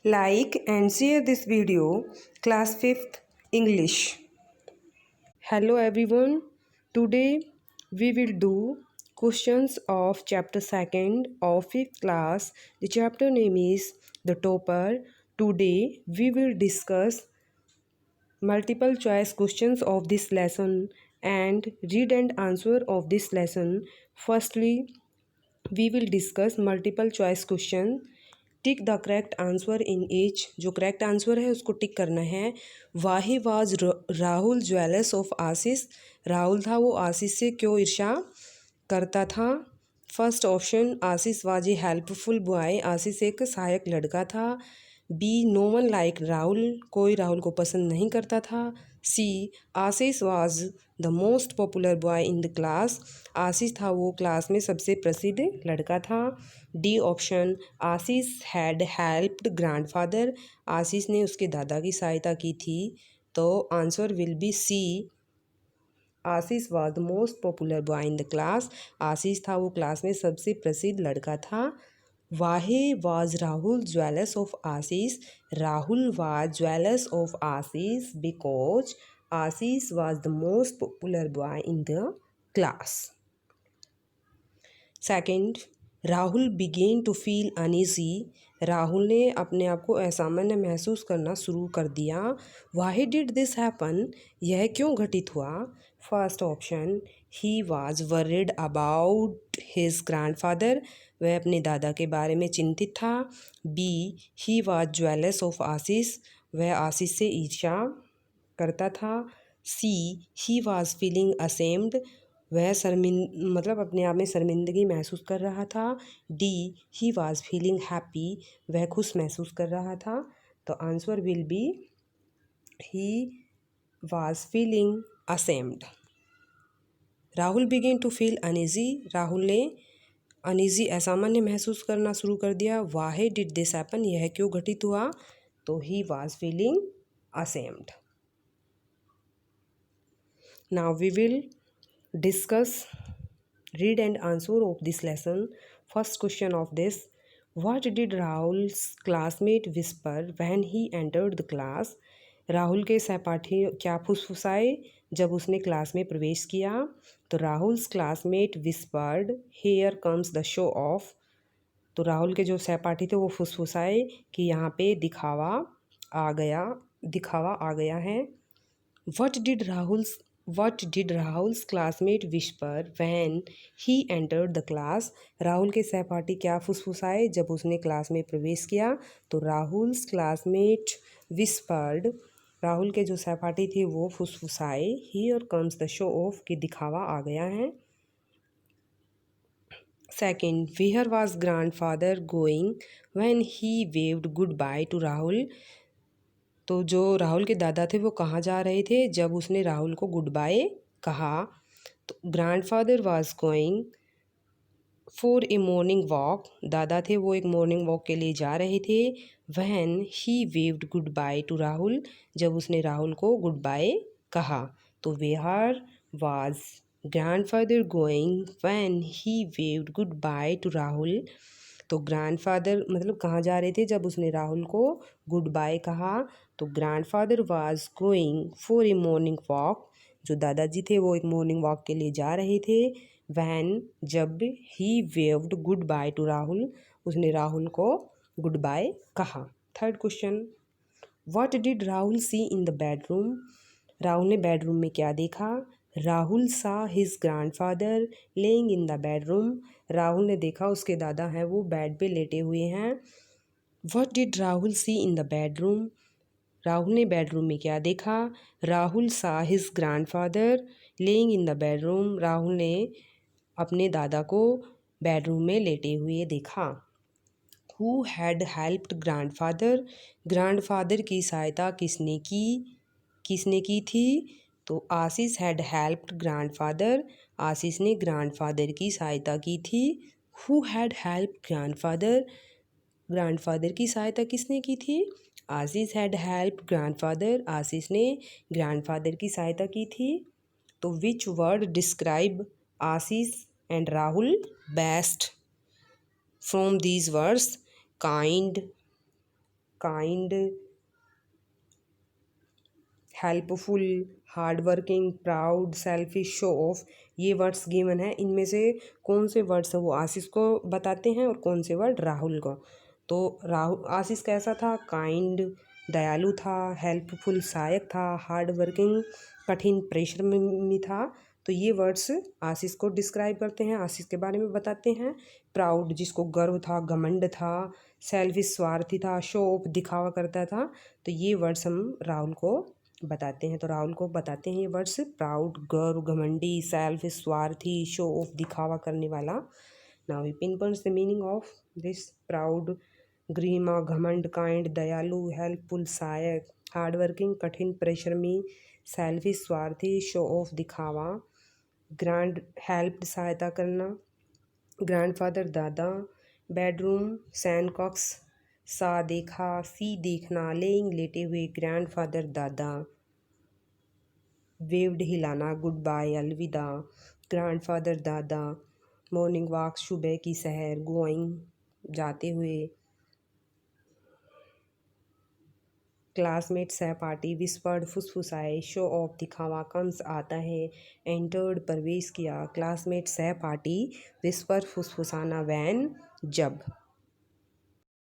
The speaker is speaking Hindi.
Like and share this video. Class 5th English. Hello everyone. Today we will do questions of chapter 2nd of 5th class. The chapter name is The Topper. Today we will discuss multiple choice questions of this lesson and read and answer of this lesson. Firstly, we will discuss multiple choice question. Tick the correct answer in each. जो करेक्ट आंसर है उसको टिक करना है. Why was Rahul jealous of Ashish. Rahul था वो आशीष से क्यों ईर्ष्या करता था. First option Ashish was a helpful boy. Ashish एक सहायक लड़का था. B no one like Rahul. कोई राहुल को पसंद नहीं करता था. C Ashish was the most popular boy in the class. Ashish था वो क्लास में सबसे प्रसिद्ध लड़का था. D option Ashish had helped grandfather. Ashish ने उसके दादा की सहायता की थी. तो answer will be C. Ashish was the most popular boy in the class. Ashish था वो क्लास में सबसे प्रसिद्ध लड़का था. Why was Rahul jealous of Ashish. Rahul was jealous of Ashish because Ashish was the most popular boy in the class. Second, Rahul began to feel uneasy. Rahul ने अपने आप को असामान्य महसूस करना शुरू कर दिया. Why did this happen. यह क्यों घटित हुआ. First option he was worried about his grandfather. वह अपने दादा के बारे में चिंतित था. B he was jealous of Ashish. वह आशीष से ईर्ष्या करता था. C he was feeling ashamed. वह मतलब अपने आप में शर्मिंदगी महसूस कर रहा था. D he was feeling happy. वह खुश महसूस कर रहा था. तो answer will be he was feeling ashamed. Rahul began to feel uneasy. Rahul ने अनईजी असामान्य महसूस करना शुरू कर दिया. Why did this happen. यह क्यों घटित हुआ. तो he was feeling ashamed. Now we will discuss read and answer of this lesson. First question of this: what did Rahul's classmate whisper when he entered the class. Rahul के सहपाठी क्या फुसफुसाए जब उसने क्लास में प्रवेश किया. तो Rahul's classmate whispered here comes the show of. तो राहुल के जो सहपाठी थे वो फुसफुसाए कि यहाँ पे दिखावा आ गया है. What did Rahul's classmate whisper when he entered the class. Rahul के सहपाठी क्या फुसफुसाए जब उसने क्लास में प्रवेश किया. तो राहुल्स क्लासमेट विस्पर्ड. राहुल के जो सहपाठी थे वो फुसफुसाए. Here comes the show off कि दिखावा आ गया है. Second, where was grandfather going when he waved goodbye to Rahul. तो जो राहुल के दादा थे वो कहाँ जा रहे थे जब उसने राहुल को गुड बाय कहा. तो grandfather was going for a morning walk. दादा थे वो एक मॉर्निंग वॉक के लिए जा रहे थे. When he waved goodbye to Rahul. जब उसने राहुल को गुड बाय कहा. तो where was grandfather going when he waved goodbye to Rahul. तो ग्रैंडफादर मतलब कहाँ जा रहे थे जब उसने राहुल को गुड बाय कहा. तो grandfather was going for a morning walk. जो दादाजी थे वो एक मॉर्निंग वॉक के लिए जा रहे थे. वैन जब he waved goodbye to Rahul. उसने राहुल को गुड बाय कहा. Third question, what did Rahul see in the bedroom. Rahul ने बेडरूम में क्या देखा. Rahul saw his grandfather lying in the bedroom. Rahul ने देखा उसके दादा हैं वो बेड पे लेटे हुए हैं. What did Rahul see in the bedroom. Rahul ने बेडरूम में क्या देखा. Rahul saw his grandfather lying in the bedroom. Rahul ने अपने दादा को बेडरूम में लेटे हुए देखा. Who had helped grandfather. Grandfather की सहायता किसने की थी. तो Ashish had helped grandfather. Ashish ने ग्रैंडफादर की सहायता की थी. Who had helped grandfather. Grandfather की सहायता किसने की थी. Ashish had helped grandfather. Ashish ने ग्रैंडफादर की सहायता की थी. तो which word describe Ashish and Rahul best. From these words kind, kind, helpful, hard working, proud, selfish, show off, ये वर्ड्स गिवन है। इनमें से कौन से वर्ड्स है वो आशीष को बताते हैं और कौन से वर्ड राहुल को। तो राहुल आशीष कैसा था? काइंड, दयालु था, हेल्पफुल सहायक था, हार्ड वर्किंग कठिन परिश्रमी था। तो ये वर्ड्स आशीष को डिस्क्राइब करते हैं, आशीष के बारे में बताते हैं। प्राउड, जिसको गर्व था, घमंड था। सेल्फिश, स्वार्थी था। शो ऑफ, दिखावा करता था। तो ये वर्ड्स हम राहुल को बताते हैं। तो राहुल को बताते हैं ये वर्ड्स, प्राउड, गर्व, घमंडी, सेल्फ, स्वार्थी, शो ऑफ, दिखावा करने वाला। Now we pinpoints the meaning of this. Proud, ग्रीमा, घमंड, काइंड, दयालु, हेल्पफुल, सहायक, हार्डवर्किंग, कठिन परिश्रमी, सेल्फिश, स्वार्थी, शो ऑफ, दिखावा। ग्रैंड, हेल्प, सहायता करना। ग्रैंडफादर, दादा। बेडरूम, सैंडकॉक्स, सा, देखा। सी, देखना। लेइंग, लेटे हुए। ग्रैंडफादर, दादा। वेव्ड, हिलाना। गुड बाय, अलविदा। ग्रैंडफादर, दादा। मॉर्निंग वॉक, सुबह की सैर। गोइंग, जाते हुए। क्लासमेट, सहपाठी। विस्पर्ड, फुसफुसाए। शो ऑफ, दिखावा। कम्स, आता है। एंटर्ड, प्रवेश किया। क्लासमेट, सहपाठी। विस्पर, फुसफुसाना। वैन, जब।